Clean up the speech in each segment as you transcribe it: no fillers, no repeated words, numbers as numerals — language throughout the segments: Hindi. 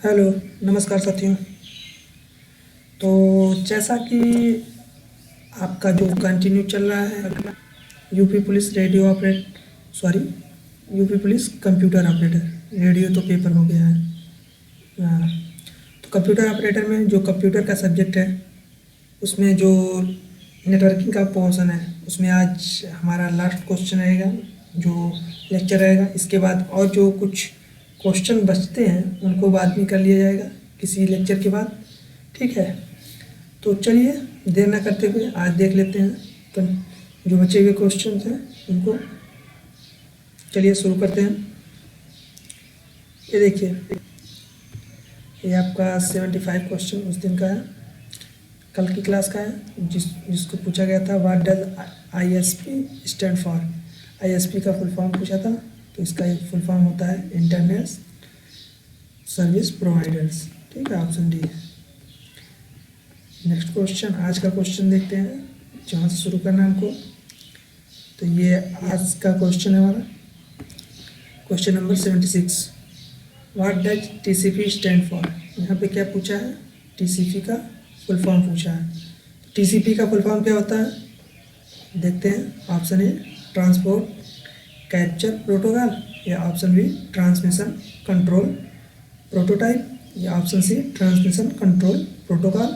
हेलो। नमस्कार साथियों। तो जैसा कि आपका जो कंटिन्यू चल रहा है UP police radio operate sorry UP police computer operator, radio तो पेपर हो गया है। हाँ, तो कंप्यूटर ऑपरेटर में जो कंप्यूटर का सब्जेक्ट है उसमें जो नेटवर्किंग का पोर्शन है उसमें आज हमारा लास्ट क्वेश्चन रहेगा, जो लेक्चर रहेगा। इसके बाद और जो कुछ क्वेश्चन बचते हैं उनको बाद में कर लिया जाएगा किसी लेक्चर के बाद। ठीक है, तो चलिए देर ना करते हुए आज देख लेते हैं तो जो बचे हुए क्वेश्चन हैं उनको। चलिए शुरू करते हैं। ये देखिए, ये आपका 75 क्वेश्चन उस दिन का है, कल की क्लास का है, जिसको पूछा गया था what does ISP stand for. ISP का फुल फॉर्म पूछा था, तो इसका एक फुल फॉर्म होता है इंटरनेट सर्विस प्रोवाइडर्स। ठीक है, ऑप्शन डी। नेक्स्ट क्वेश्चन, आज का क्वेश्चन देखते हैं जहाँ से शुरू करना है हमको। तो ये आज का क्वेश्चन है हमारा, question number 76। What does TCP stand for. यहाँ पे क्या पूछा है, टीसीपी का फुल फॉर्म पूछा है। टीसीपी का फुल फॉर्म क्या होता है, देखते हैं। Option A transport capture protocol, या option B transmission control prototype, या option C transmission control protocol,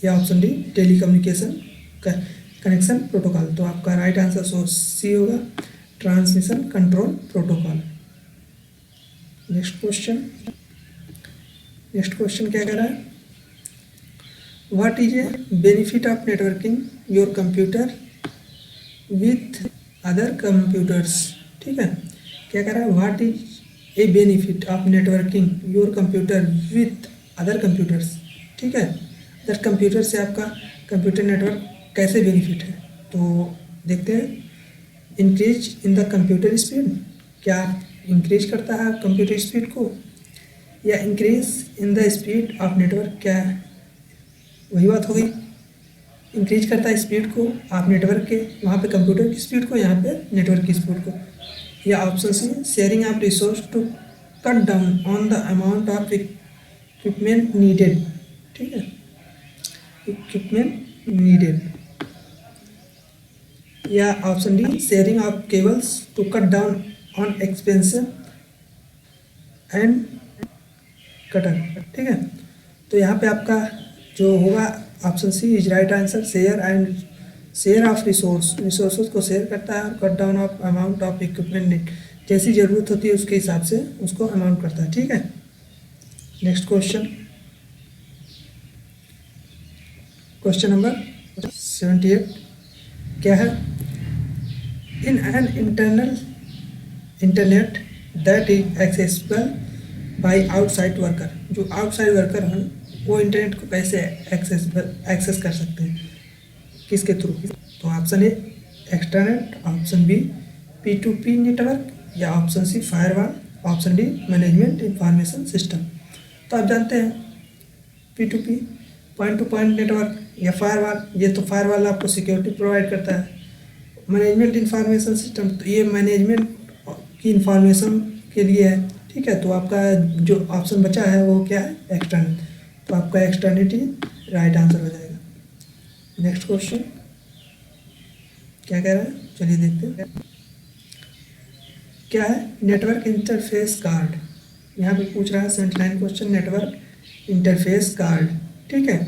या option D telecommunication connection protocol. तो आपका राइट आंसर सो सी होगा, transmission control protocol. Next question क्या कह रहा है, what is a benefit of networking your computer with other computers. ठीक है, क्या कह रहा है, what is a benefit of networking your computer with other computers. ठीक है, अदर कंप्यूटर से आपका कंप्यूटर नेटवर्क कैसे बेनिफिट है। तो देखते हैं। Increase in the computer speed, क्या इंक्रीज करता है कंप्यूटर स्पीड को, या increase in the speed of network, क्या है वही बात हो गई। इंक्रीज करता है स्पीड को आप नेटवर्क के, वहाँ पे कंप्यूटर की स्पीड को, यहाँ पे नेटवर्क की स्पीड को। या option C sharing of resource to cut down on the amount of equipment needed. ठीक है, इक्विपमेंट नीडेड। या option D sharing of cables to cut down on expensive and cutter. ठीक है, तो यहाँ पे आपका जो होगा option C is right answer, share of resource को शेयर करता है, और cut down of amount of equipment need, जैसी ज़रूरत होती है उसके हिसाब से उसको अमाउंट करता है। ठीक है, नेक्स्ट क्वेश्चन नंबर 78 क्या है, इन an internet that is accessible by outside worker. जो आउटसाइड वर्कर हैं वो इंटरनेट को कैसे एक्सेस कर सकते हैं, किसके थ्रू। तो option A extranet, option B P2P network, या option C firewall, option D management information system. तो आप जानते हैं P2P point to point network या फायरवॉल, ये तो फायरवॉल आपको सिक्योरिटी प्रोवाइड करता है। मैनेजमेंट इंफॉर्मेशन सिस्टम, तो ये मैनेजमेंट की इंफॉर्मेशन के लिए है। ठीक है, तो आपका जो ऑप्शन बचा है वो क्या है, एक्सटर्नल। तो आपका एक्सटर्निटी राइट आंसर हो जाएगा। नेक्स्ट क्वेश्चन क्या कह रहा है, चलिए देखते हैं क्या है। नेटवर्क इंटरफेस कार्ड, यहाँ पे पूछ रहा है 79 क्वेश्चन, नेटवर्क इंटरफेस कार्ड। ठीक है,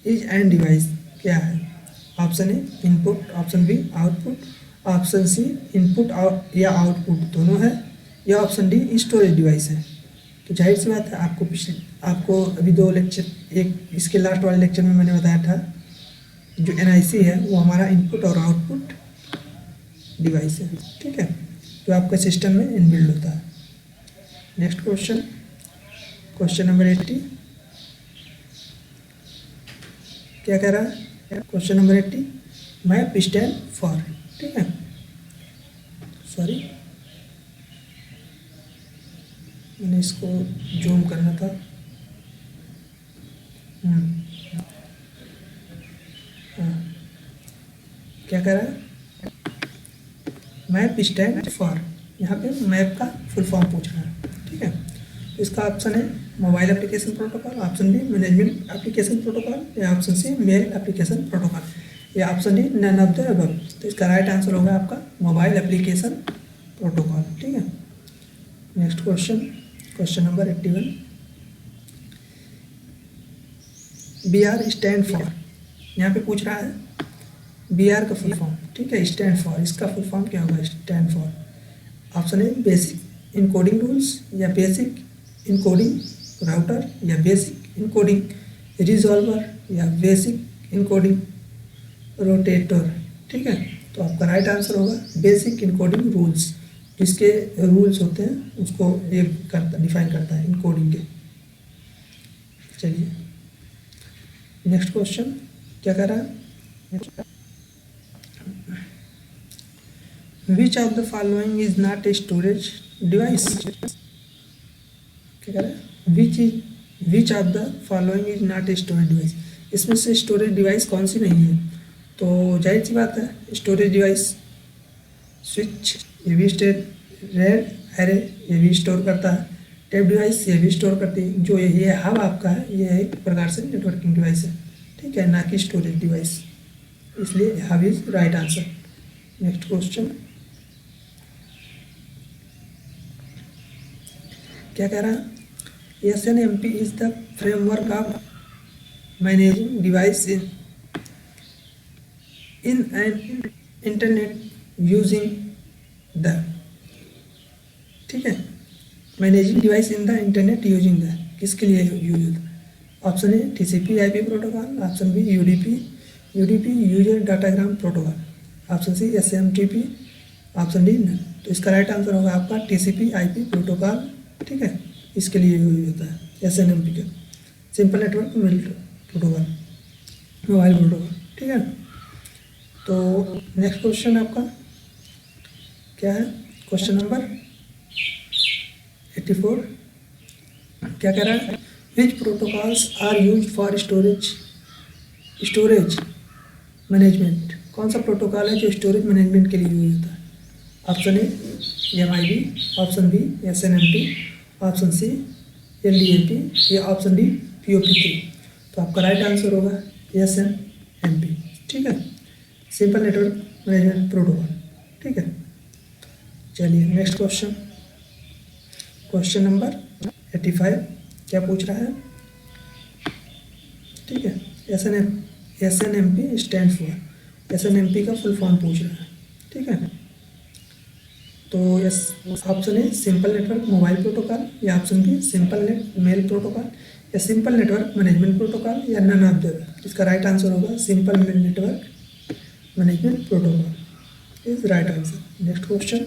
इज एंड डिवाइस क्या है। Option A input, option B output, option C input या आउटपुट दोनों है, या ऑप्शन डी स्टोरेज डिवाइस है। तो जाहिर सी बात है, आपको अभी 2 लेक्चर, एक इसके लास्ट वाले लेक्चर में मैंने बताया था जो NIC है वो हमारा इनपुट और आउटपुट डिवाइस है। ठीक है, जो आपके सिस्टम में इनबिल्ड होता है। नेक्स्ट क्वेश्चन नंबर 80 क्या कह रहा है, question number 80 map stand for. ठीक है, सॉरी मैंने इसको जूम करना था। क्या कह रहा है, मैप स्टैंड फॉर, यहाँ पे मैप का फुल फॉर्म पूछ रहा है। ठीक है, इसका ऑप्शन है mobile application protocol, option B management application protocol या option C mail application protocol या option D none of the above. तो इसका राइट आंसर होगा आपका मोबाइल एप्लीकेशन प्रोटोकॉल। ठीक है, next question, question number 81। BR stand for, यहाँ पे पूछ रहा है BR का फुल फॉर्म। ठीक है, स्टैंड फॉर, इसका फुल फॉर्म क्या होगा stand for? Option A basic encoding rules या बेसिक इनकोडिंग राउटर या बेसिक इनकोडिंग रिजॉल्वर या बेसिक इनकोडिंग रोटेटर। ठीक है, तो आपका राइट आंसर होगा बेसिक इनकोडिंग रूल्स। जिसके रूल्स होते हैं उसको ये करता डिफाइन करता है इनकोडिंग के। चलिए नेक्स्ट क्वेश्चन क्या कह रहा है? Which of the following is not a storage device? क्या कह रहा है? Which of the following is not a storage device? इसमें से स्टोरेज डिवाइस कौन सी नहीं है? तो जाहिर सी बात है स्टोरेज डिवाइस स्विच, ये भी रेड एरे ये भी स्टोर करता है, टेप डिवाइस ये भी स्टोर करती है। जो ये हब आपका है ये एक प्रकार से नेटवर्किंग डिवाइस है। ठीक है, ना कि स्टोरेज डिवाइस, इसलिए hub is right answer. Next question क्या कह रहा है? SNMP is the framework of managing device in an internet using the. ठीक है, managing device in the internet using the किसके लिए यूज होता है? Option A TCP IP protocol, option B UDP user datagram protocol, option C SMTP, option D none. तो इसका राइट आंसर होगा आपका TCP IP प्रोटोकॉल। ठीक है, इसके लिए यूज होता है SNMP का, simple network protocol, mobile protocol. ठीक है, तो नेक्स्ट क्वेश्चन आपका क्या है? क्वेश्चन नंबर 84 क्या कह रहा है? Which protocols are use for storage management? कौन सा प्रोटोकॉल है जो स्टोरेज मैनेजमेंट के लिए यूज होता है? Option A MIB, option B SNMP, option C LDAP या ऑप्शन डी POP3। तो आपका राइट आंसर होगा SNMP। ठीक है, सिंपल नेटवर्क मैनेजमेंट प्रोटोकॉल। ठीक है, चलिए नेक्स्ट क्वेश्चन, क्वेश्चन नंबर 85 क्या पूछ रहा है? ठीक है, SNMP स्टैंड फॉर, SNMP का फुल फॉर्म पूछ रहा है। ठीक है, तो option A simple network mobile protocol या option B simple net mail protocol या सिंपल नेटवर्क मैनेजमेंट प्रोटोकॉल या नन ऑफ द। इसका राइट आंसर होगा simple network management protocol is right answer. Next question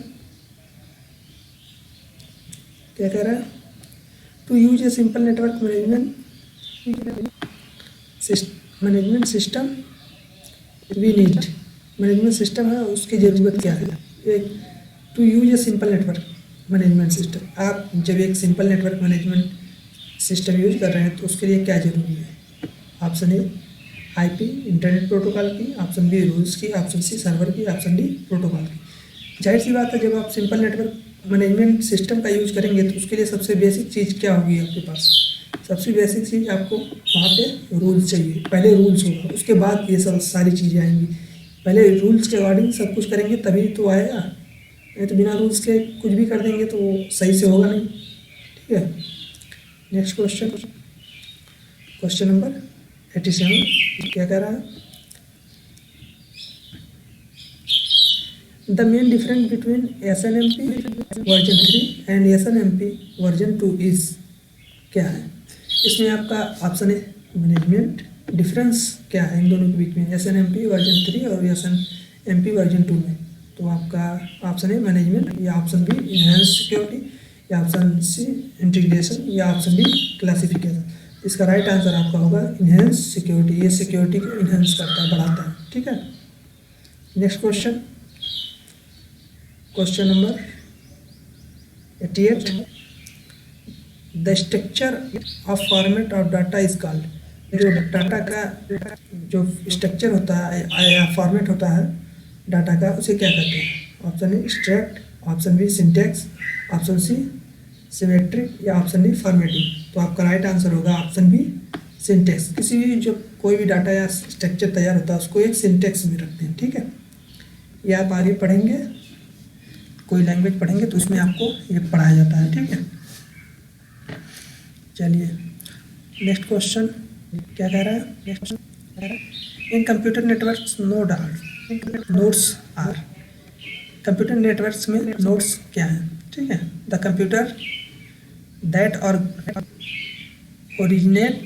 क्या कह रहा है? To use a simple network management system we need, management system है उसकी ज़रूरत क्या है? To use a simple network management system, आप जब एक simple network management system use कर रहे हैं तो उसके लिए क्या ज़रूरी है? Option A IP internet protocol की, ऑप्शन बी रूल्स की, ऑप्शन सी सर्वर की, ऑप्शन डी प्रोटोकॉल की। जाहिर सी बात है जब आप सिंपल नेटवर्क मैनेजमेंट सिस्टम का यूज़ करेंगे तो उसके लिए सबसे बेसिक चीज़ क्या होगी आपके पास? सबसे बेसिक चीज़ आपको वहाँ पे रूल्स चाहिए। पहले रूल्स होगा, उसके बाद ये सब सारी चीज़ें आएंगी। पहले रूल्स के अकॉर्डिंग सब कुछ करेंगे तभी तो आएगा, नहीं तो बिना रूल्स के कुछ भी कर देंगे तो वो सही से होगा नहीं। ठीक है, नेक्स्ट क्वेश्चन, क्वेश्चन नंबर 87 क्या कह रहा है? The main difference between SNMP version 3 and SNMP version 2 is क्या है? इसमें आपका ऑप्शन है मैनेजमेंट डिफरेंस क्या है इन दोनों के बीच में, SNMP वर्जन 3 और SNMP वर्जन 2 में? तो आपका ऑप्शन है मैनेजमेंट या ऑप्शन बी इनहेंस सिक्योरिटी या ऑप्शन सी इंटीग्रेशन या ऑप्शन डी क्लासिफिकेशन। इसका राइट आंसर आपका होगा इनहेंस सिक्योरिटी, ये सिक्योरिटी को इनहेंस करता है, बढ़ाता है। ठीक है, next question, question number 88 the structure of format of data is called. जो डाटा का जो स्ट्रक्चर होता है या फॉर्मेट होता है डाटा का उसे क्या कहते हैं? Option A struct, option B syntax, option C symmetric या ऑप्शन डी फॉर्मेटिंग। तो आपका राइट आंसर होगा ऑप्शन बी सिंटेक्स। किसी भी जो कोई भी डाटा या स्ट्रक्चर तैयार होता है उसको एक सिंटेक्स में रखते हैं, ठीक है। ये आप आगे पढ़ेंगे, कोई लैंग्वेज पढ़ेंगे तो उसमें आपको ये पढ़ाया जाता है, ठीक है। चलिए नेक्स्ट क्वेश्चन क्या कह रहा है। नेक्स्ट क्वेश्चन कह रहा है in computer networks nodes are. Computer networks में नोड्स क्या हैं, ठीक है। द कंप्यूटर दैट और ओरिजिनेट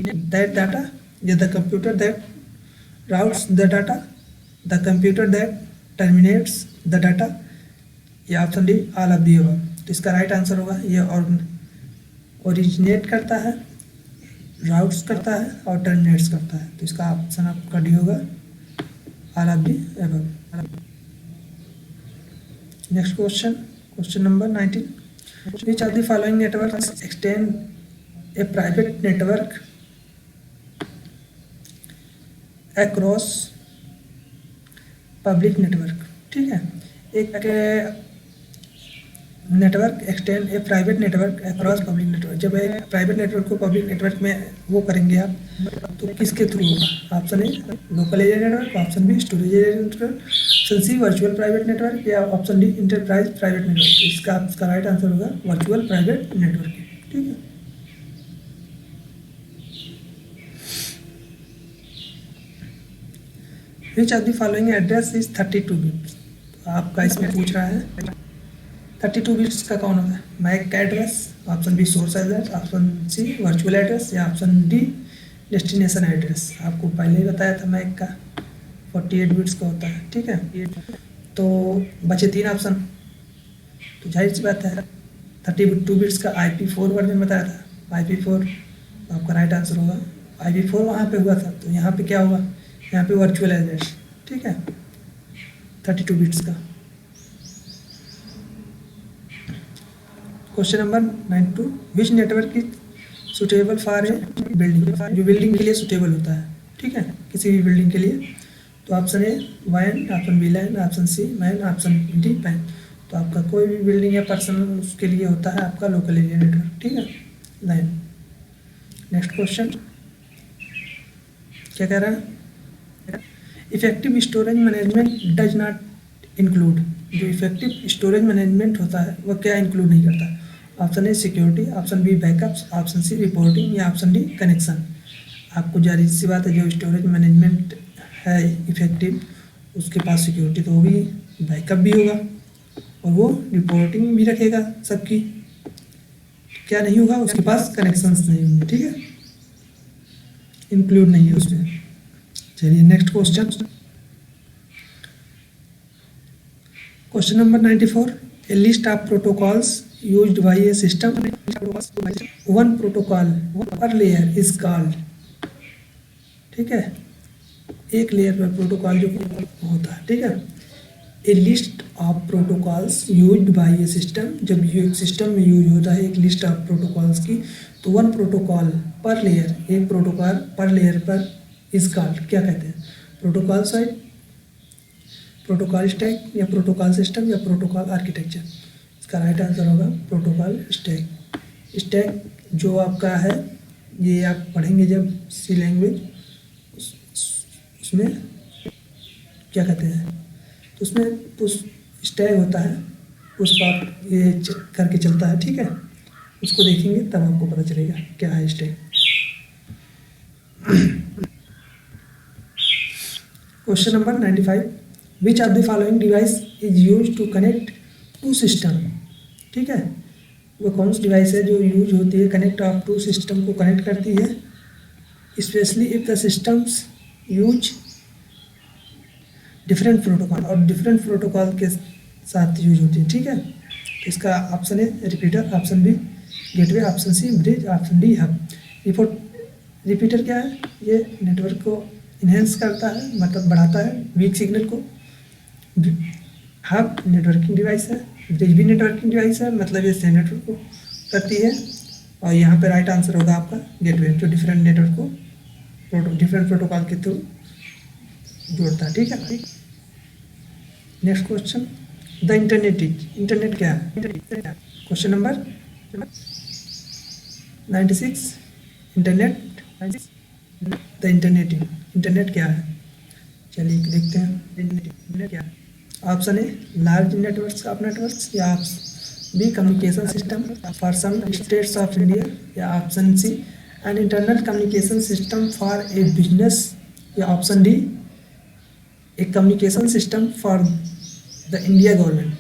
दैट डाटा, या the computer that routes the data, the computer that terminates the data, या option D all of the above. तो इसका राइट आंसर होगा ये और ओरिजिनेट करता है, राउट्स करता है और टर्मिनेट्स करता है। तो इसका ऑप्शन आपका डी होगा all of the above. Next question, question number 19, which of the following networks extend a private network across public network, ठीक है। एक network extend a private network across public network. जब एक प्राइवेट नेटवर्क को पब्लिक नेटवर्क में वो करेंगे आप तो किसके थ्रू होगा। Option A local area network, option B storage area network, option C virtual private network, या option D enterprise private network. इसका राइट आंसर होगा वर्चुअल प्राइवेट नेटवर्क, ठीक है। Which of the following address is 32 bits. आपका इसमें पूछ रहा है 32 बिट्स का कौन होगा। मैक का address, option B source address, option C virtual address, या ऑप्शन डी डेस्टिनेशन एड्रेस। आपको पहले ही बताया था मैक का 48 बिट्स का होता है, ठीक है। तो बचे 3 ऑप्शन, तो जाहिर सी बात है 32 बिट्स का IP4 वर्जन बताया था, IP4। तो आपका राइट आंसर होगा IP4 वहाँ पे हुआ था, तो यहाँ पे क्या होगा, यहाँ पे वर्चुअल एड्रेस, ठीक है, 32 बिट्स का। Question number 92, which network is suitable for a building. जो बिल्डिंग के लिए सुटेबल होता है, ठीक है, किसी भी बिल्डिंग के लिए। तो option A wine, option B line, option C man, option D pan. तो आपका कोई भी बिल्डिंग या पर्सन उसके लिए होता है आपका लोकल एरिया नेटवर्क, ठीक है, लाइन। नेक्स्ट क्वेश्चन क्या कह रहा है, effective storage management does not include. जो इफेक्टिव स्टोरेज मैनेजमेंट होता है वह क्या इंक्लूड नहीं करता। Option A security, option B backups, option C reporting, या ऑप्शन डी कनेक्शन। आपको जाहिर सी बात है जो स्टोरेज मैनेजमेंट है इफेक्टिव, उसके पास सिक्योरिटी तो होगी, बैकअप भी होगा और वो रिपोर्टिंग भी रखेगा सबकी। क्या नहीं होगा, उसके पास कनेक्शंस नहीं होंगे, ठीक है, इंक्लूड नहीं है उसमें। चलिए next question, question number 94, A list of protocols used by a system, one protocol पर लेयर इज कॉल्ड, ठीक है, एक लेयर पर प्रोटोकॉल जो होता है, ठीक है। A list of protocols used by a system, जब ये एक सिस्टम में यूज होता है एक लिस्ट ऑफ प्रोटोकॉल्स की, तो वन प्रोटोकॉल पर लेयर, एक प्रोटोकॉल पर लेयर पर इज कॉल्ड क्या कहते हैं, प्रोटोकॉल साइट, प्रोटोकॉल स्टैक, या प्रोटोकॉल सिस्टम, या प्रोटोकॉल आर्किटेक्चर। इसका राइट आंसर होगा प्रोटोकॉल स्टैक। स्टैक जो आपका है ये आप पढ़ेंगे जब सी लैंग्वेज, उसमें क्या कहते हैं, तो उसमें पुश स्टैक होता है, पुश आप ये करके चलता है, ठीक है, उसको देखेंगे तब आपको पता चलेगा क्या है stack. Question number 95, which of the following device is use to connect to system, ठीक है, वो कौन सी डिवाइस है जो यूज होती है कनेक्ट ऑफ टू सिस्टम को कनेक्ट करती है, specially if the systems use different protocol, और डिफरेंट प्रोटोकॉल के साथ यूज होती है, ठीक है। तो इसका ऑप्शन है repeater, option B gateway, option C bridge, option D hub. Repeater क्या है, ये नेटवर्क को इन्हेंस करता है, मतलब बढ़ाता है वीक सिग्नल को। हब नेटवर्किंग डिवाइस है, ब्रिज भी नेटवर्किंग डिवाइस है, मतलब ये सेम नेटवर्क को करती है। और यहाँ पे राइट आंसर होगा आपका गेटवे, जो डिफरेंट नेटवर्क को डिफरेंट प्रोटोकॉल के थ्रू जोड़ता है, ठीक है। नेक्स्ट क्वेश्चन, द इंटरनेट क्या है। Question number 96 internet, the internet. Internet क्या है, चलिए देखते हैं। इंटरनेट क्या है? Option A large networks of networks, या B communication system for some states of India, या option C an internal communication system for a business, या option D a communication system for the Indian government.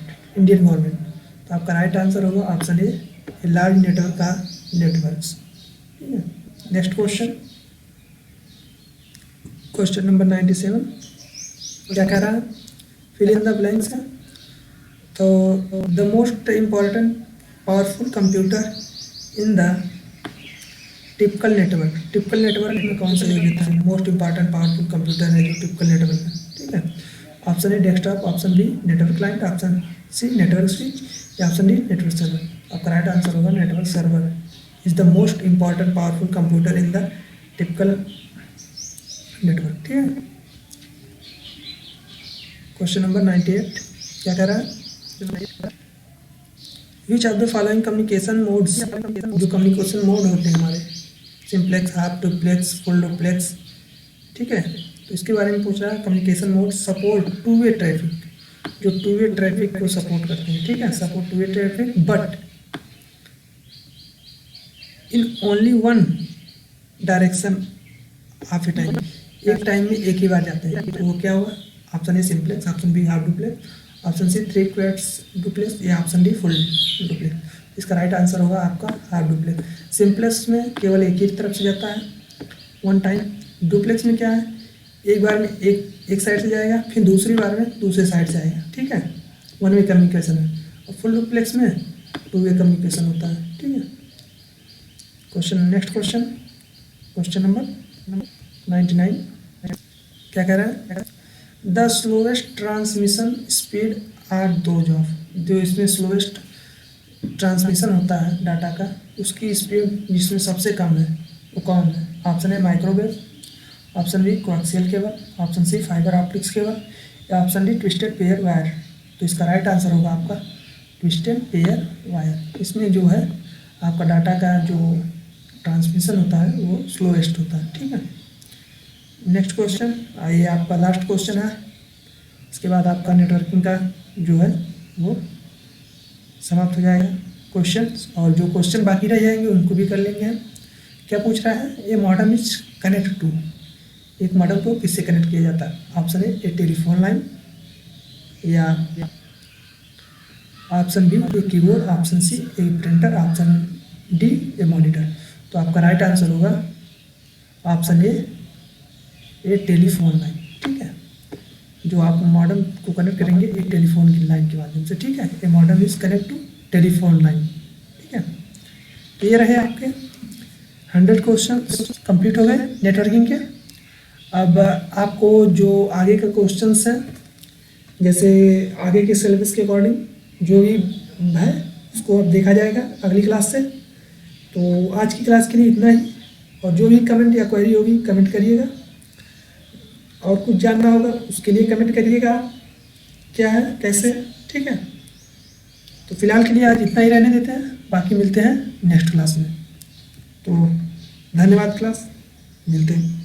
तो आपका राइट आंसर होगा ऑप्शन ए लार्ज नेटवर्क का नेटवर्क्स। ठीक है, नेक्स्ट क्वेश्चन नंबर 97 क्या कह रहा है, फिल इन द ब्लैंक्स है। तो the most important powerful computer in the typical network में कौन सा यूज होता है? मोस्ट इम्पॉर्टेंट पावरफुल कंप्यूटर है जो टिपिकल नेटवर्क है। ठीक है, option A desktop, option B network client, option C network switch, या ऑप्शन डी नेटवर्क सर्वर। आपका राइट आंसर होगा network server is the most important powerful computer in the typical network. ठीक है, क्वेश्चन नंबर 98 क्या कह रहा है, which of the following communication modes, जो कम्युनिकेशन मोड होते हैं हमारे, simplex, half duplex, full duplex. ठीक है, तो इसके बारे में पूछ रहा है। Communication mode support two way traffic, जो टू वे ट्रैफिक को सपोर्ट करते हैं। ठीक है, support two way traffic but in only one direction of A time, एक टाइम में एक ही बार जाते हैं। तो वो क्या हुआ? Option A simplex, option B half duplex, option C three quarts duplex, या ऑप्शन डी फुल डुप्लेक्स। इसका राइट आंसर होगा आपका हाफ डुप्लेक्स। सिंप्लेक्स में केवल एक ही तरफ से जाता है वन टाइम। डुप्लेक्स में क्या है, एक बार में एक साइड से जाएगा, फिर दूसरी बार में दूसरे साइड से आएगा। ठीक है, वन वे कम्युनिकेशन है। और फुल डुप्लेक्स में टू वे कम्युनिकेशन होता है। ठीक है, नेक्स्ट क्वेश्चन नंबर 99 क्या कह रहा है, the slowest transmission speed are those of, जो इसमें स्लोवेस्ट ट्रांसमिशन होता है डाटा का, उसकी स्पीड जिसमें सबसे कम है वो कौन है? ऑप्शन है microwave, option B coaxial cable, option C fibre optics cable, या option D twisted pair wire. तो इसका राइट आंसर होगा आपका ट्विस्टेड पेयर वायर। इसमें जो है आपका डाटा का जो ट्रांसमिशन होता है वो स्लोएस्ट होता है। ठीक है, नेक्स्ट क्वेश्चन, आइए आपका लास्ट क्वेश्चन है। इसके बाद आपका नेटवर्किंग का जो है वो समाप्त हो जाएगा क्वेश्चन, और जो क्वेश्चन बाकी रह जाएंगे उनको भी कर लेंगे हम। क्या पूछ रहा है, ये मॉडम इज कनेक्ट टू, एक मॉडम को किससे कनेक्ट किया जाता है? ऑप्शन ए टेलीफोन लाइन, या option B a keyboard, option C a printer, option D a monitor. तो आपका राइट आंसर होगा ऑप्शन ए टेलीफोन लाइन। ठीक है, जो आप मॉडम को कनेक्ट करेंगे एक टेलीफोन की लाइन के माध्यम से। ठीक है, a modem is connect to telephone line. ठीक है, तो ये रहे आपके 100 क्वेश्चन कंप्लीट हो गए नेटवर्किंग के। अब आपको जो आगे के क्वेश्चंस हैं, जैसे आगे के सिलेबस के अकॉर्डिंग जो भी है उसको अब देखा जाएगा अगली क्लास से। तो आज की क्लास के लिए इतना ही, और जो भी कमेंट या क्वेरी होगी कमेंट करिएगा, और कुछ जानना होगा उसके लिए कमेंट करिएगा क्या है कैसे। ठीक है, तो फिलहाल के लिए आज इतना ही रहने देते हैं, बाकी मिलते हैं नेक्स्ट क्लास में। तो धन्यवाद क्लास, मिलते हैं।